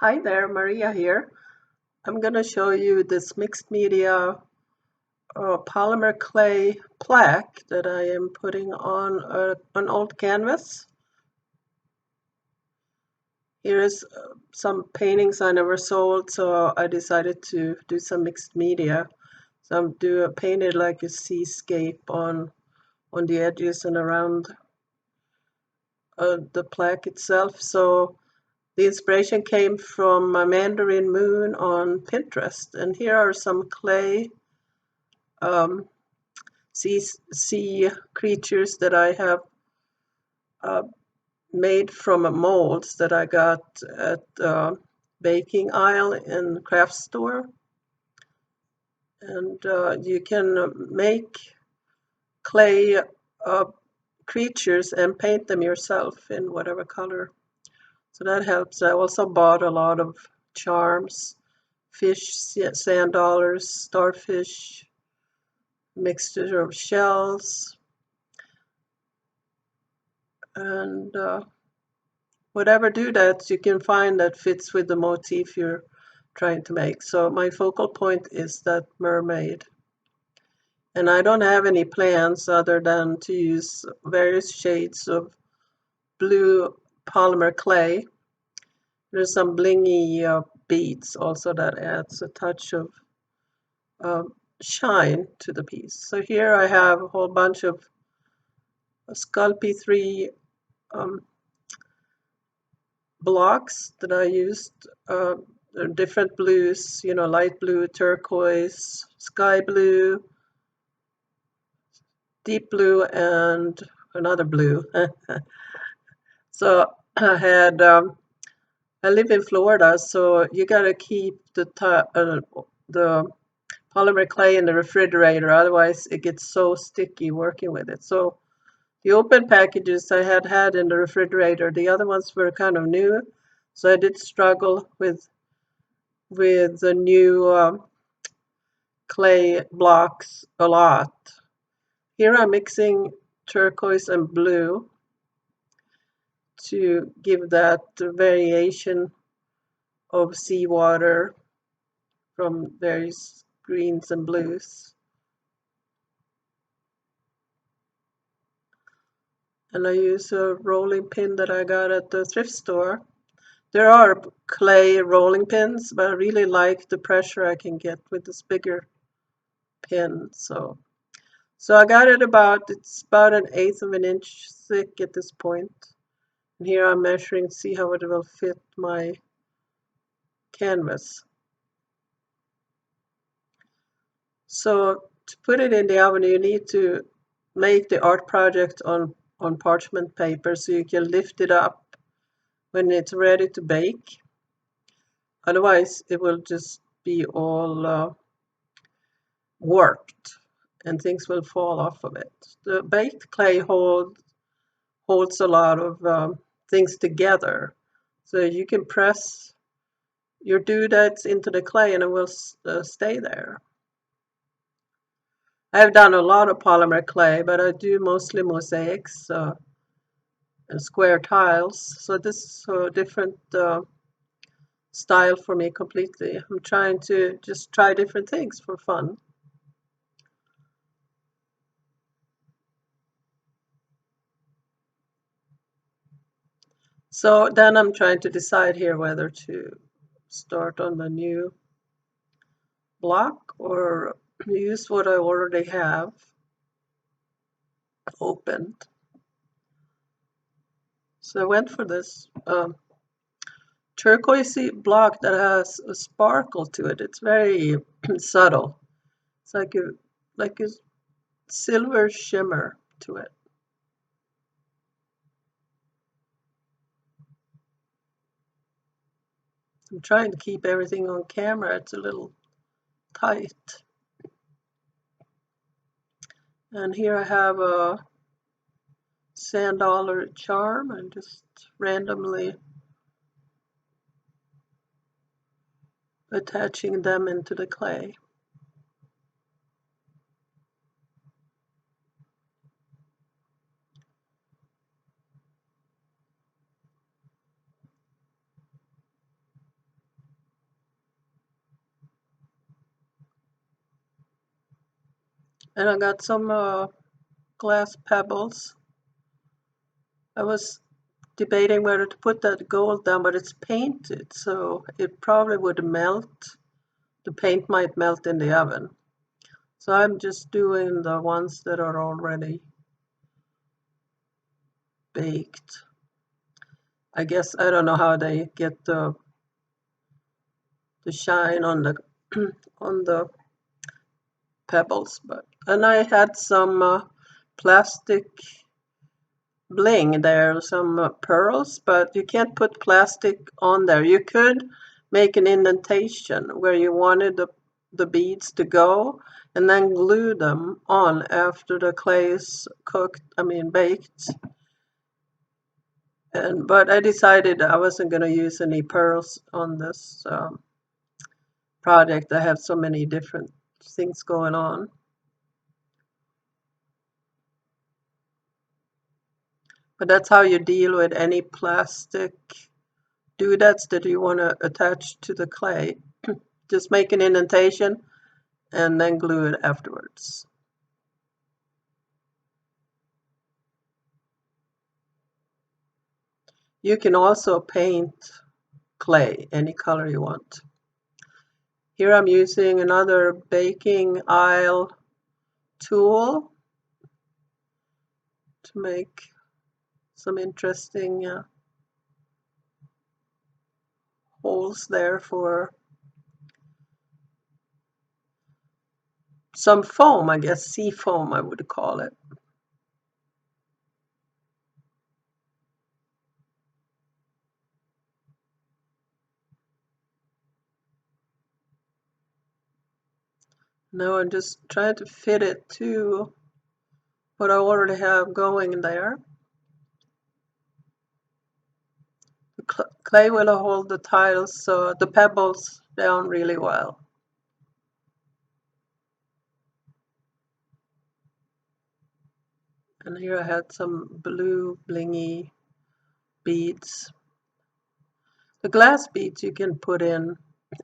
Hi there, Maria here. I'm going to show you this mixed media polymer clay plaque that I am putting on an old canvas. Here's some paintings I never sold, so I decided to do some mixed media. So I'm painted like a seascape on the edges and around the plaque itself. So the inspiration came from my Mandarin Moon on Pinterest, and here are some clay um, sea creatures that I have uh, made from molds that I got at baking aisle in craft store. And you can make clay creatures and paint them yourself in whatever color. So that helps. I also bought a lot of charms, fish, sand dollars, starfish, mixture of shells, and whatever doodads you can find that fits with the motif you're trying to make. So my focal point is that mermaid. And I don't have any plans other than to use various shades of blue polymer clay. There's some blingy beads also that adds a touch of uh, shine to the piece. So here I have a whole bunch of Sculpey 3 um, blocks that I used. Different blues, light blue, turquoise, sky blue, deep blue, and another blue. So I live in Florida, so you gotta keep the polymer clay in the refrigerator, otherwise it gets so sticky working with it. So the open packages I had in the refrigerator, the other ones were kind of new, so I did struggle with the new clay blocks a lot. Here I'm mixing turquoise and blue to give that variation of seawater from various greens and blues. And I use a rolling pin that I got at the thrift store. There are clay rolling pins, but I really like the pressure I can get with this bigger pin. So I got it's about 1/8 of an inch thick at this point. And here I'm measuring, see how it will fit my canvas. So to put it in the oven, you need to make the art project on parchment paper so you can lift it up when it's ready to bake. Otherwise, it will just be all warped and things will fall off of it. The baked clay holds a lot of things together. So you can press your doodads into the clay and it will stay there. I've done a lot of polymer clay, but I do mostly mosaics and square tiles. So this is a different style for me completely. I'm trying to just try different things for fun. So then I'm trying to decide here whether to start on the new block or use what I already have opened. So I went for this turquoisey block that has a sparkle to it. It's very subtle. It's like a silver shimmer to it. I'm trying to keep everything on camera. It's a little tight. And here I have a sand dollar charm. I'm just randomly attaching them into the clay. And I got some glass pebbles. I was debating whether to put that gold down, but it's painted, so it probably would melt. The paint might melt in the oven. So I'm just doing the ones that are already baked. I guess I don't know how they get the shine on the on the pebbles, but and I had some plastic bling there, some pearls, but you can't put plastic on there. You could make an indentation where you wanted the beads to go and then glue them on after the clay is cooked, baked. But I decided I wasn't going to use any pearls on this project. I have so many different things going on. But that's how you deal with any plastic doodads that you want to attach to the clay. Just make an indentation and then glue it afterwards. You can also paint clay any color you want. Here I'm using another baking aisle tool to make some interesting holes there for some foam, I guess, sea foam I would call it. Now I'm just trying to fit it to what I already have going there. The clay will hold the tiles, so the pebbles down really well. And here I had some blue blingy beads. The glass beads you can put in.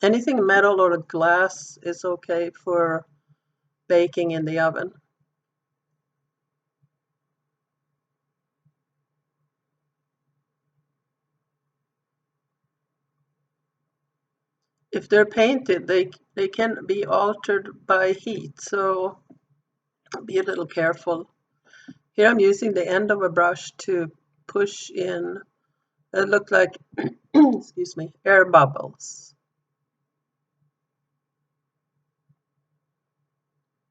Anything metal or glass is okay for baking in the oven. If they're painted, they can be altered by heat, so be a little careful. Here I'm using the end of a brush to push in. It looked like, excuse me, air bubbles.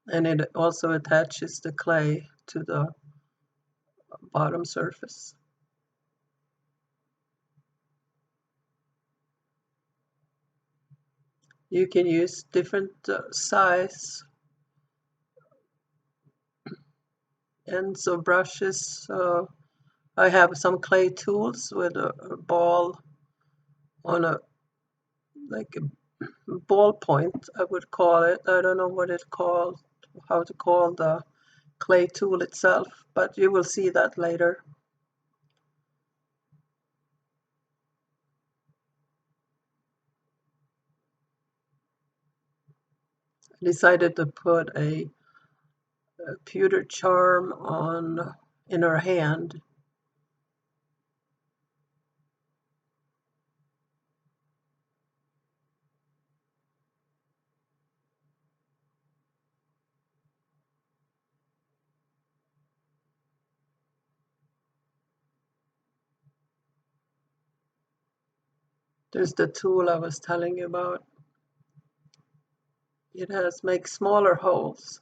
And it also attaches the clay to the bottom surface. You can use different size ends of brushes. I have some clay tools with a ball on a like a ball point, I would call it. I don't know what it's called, how to call the clay tool itself, but you will see that later. I decided to put a pewter charm on in her hand. There's the tool I was telling you about. It has make smaller holes.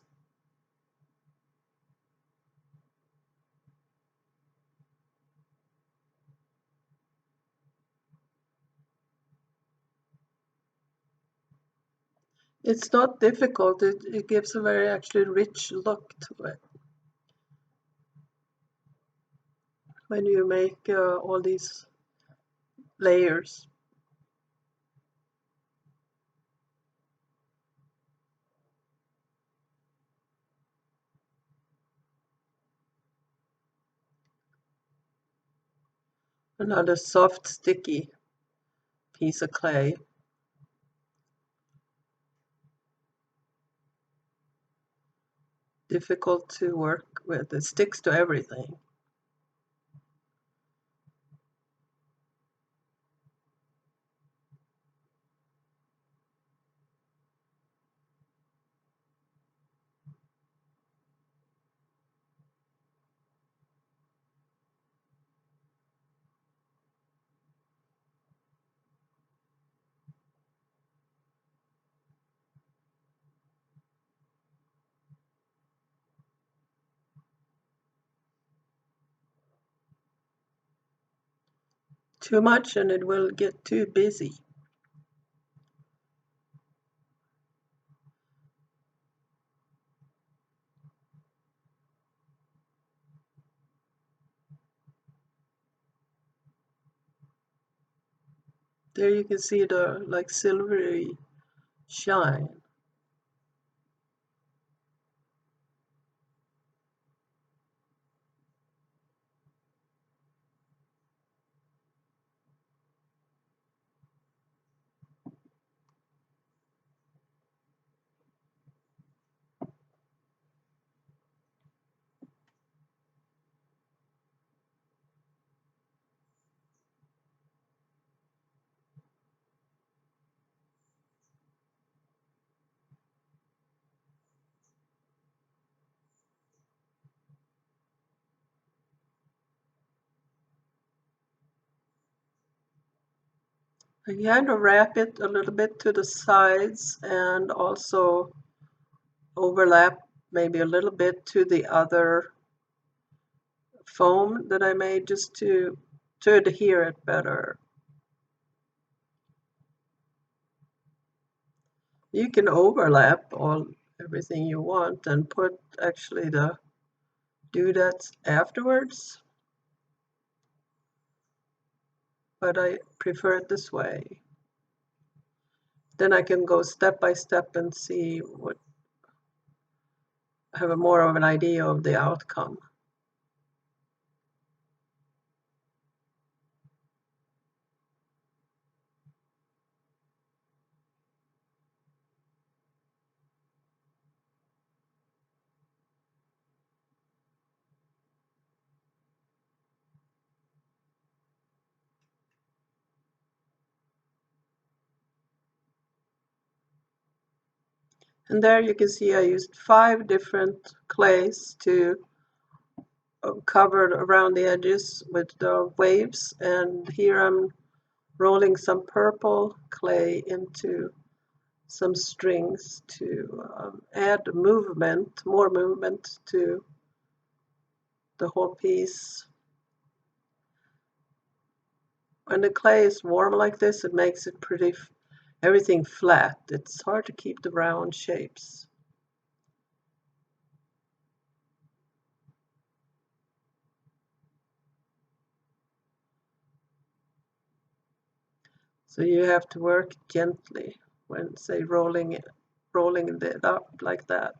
It's not difficult. It gives a very actually rich look to it when you make all these layers. Another soft, sticky piece of clay. difficult to work with. It sticks to everything. Too much and it will get too busy. There you can see the like silvery shine. You kind of wrap it a little bit to the sides and also overlap maybe a little bit to the other foam that I made just to adhere it better. You can overlap everything you want and put actually the doodads afterwards, but I prefer it this way. Then I can go step by step and see have a more of an idea of the outcome. And there you can see I used 5 different clays to cover around the edges with the waves, and here I'm rolling some purple clay into some strings to add movement, more movement to the whole piece. When the clay is warm like this, it makes it everything flat. It's hard to keep the round shapes. So you have to work gently when, say, rolling it up like that.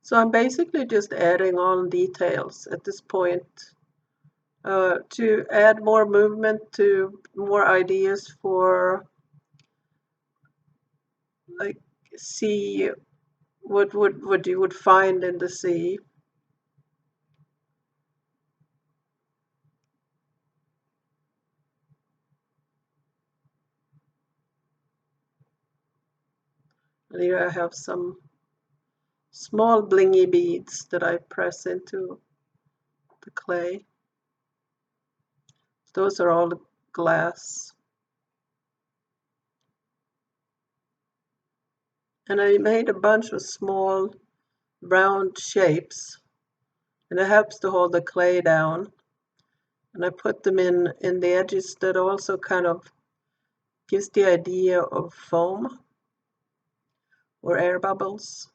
So I'm basically just adding on details at this point to add more movement, to more ideas for like sea, what you would find in the sea. And here I have some small blingy beads that I press into the clay. Those are all glass. And I made a bunch of small round shapes, and it helps to hold the clay down. And I put them in the edges that also kind of gives the idea of foam or air bubbles.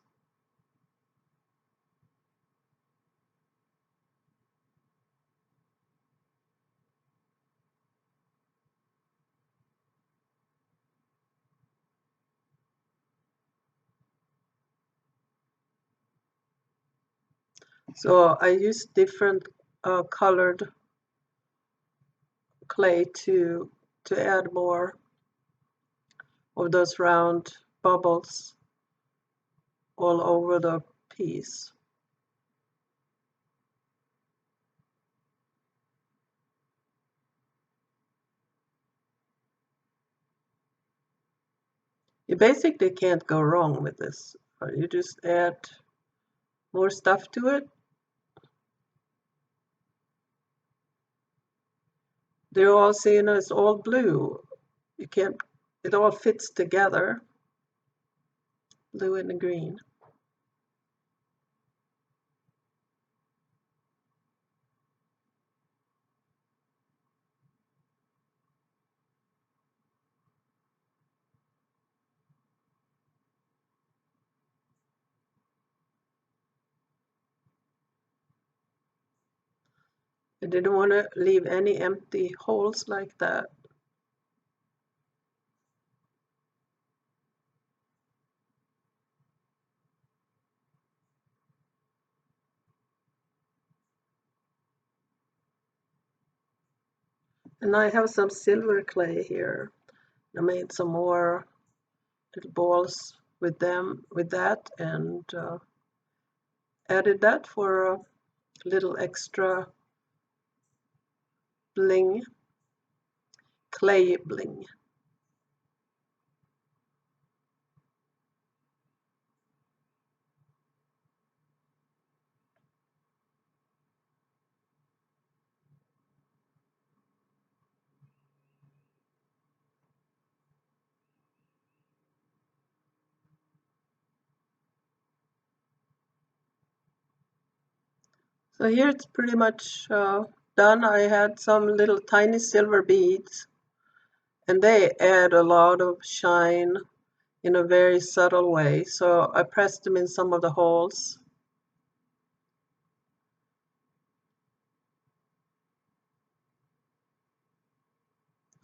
So I use different colored clay to add more of those round bubbles all over the piece. You basically can't go wrong with this. You just add more stuff to it. They're all seeing it's all blue. You can't, it all fits together, blue and the green. I didn't want to leave any empty holes like that. And I have some silver clay here. I made some more little balls with that, and added that for a little extra bling, clay bling. So here it's pretty much done. I had some little tiny silver beads, and they add a lot of shine in a very subtle way. So I pressed them in some of the holes.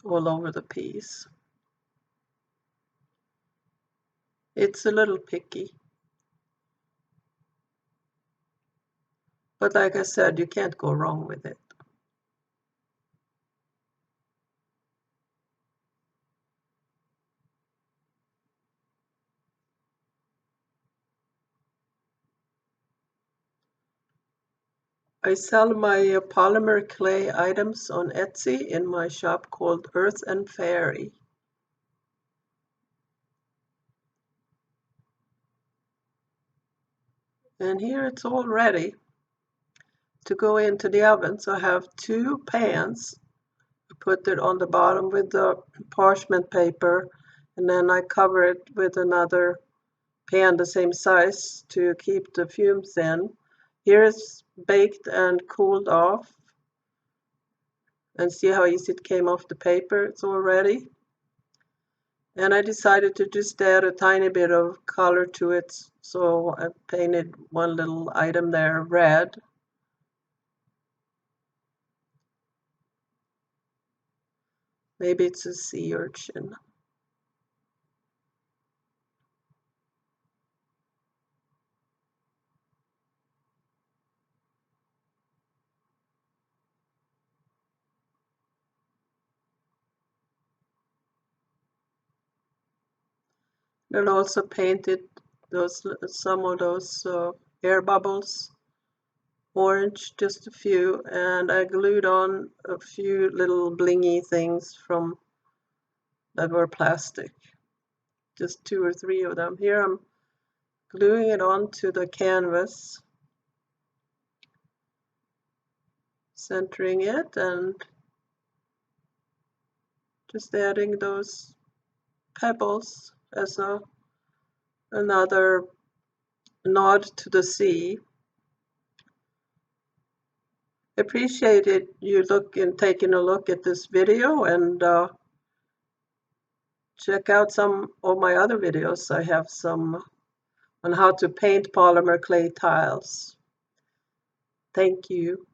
All over the piece. It's a little picky. But like I said, you can't go wrong with it. I sell my polymer clay items on Etsy in my shop called Earth and Fairy. And here it's all ready to go into the oven. So I have two pans. I put it on the bottom with the parchment paper, and then I cover it with another pan the same size to keep the fumes in. Here it's baked and cooled off. And see how easy it came off the paper? It's all ready. And I decided to just add a tiny bit of color to it. So I painted one little item there red. Maybe it's a sea urchin. Then also painted some of those air bubbles orange, just a few, and I glued on a few little blingy things from that were plastic, just two or three of them. Here I'm gluing it onto the canvas, centering it, and just adding those pebbles as another nod to the sea. Appreciated you taking a look at this video, and check out some of my other videos. I have some on how to paint polymer clay tiles. Thank you.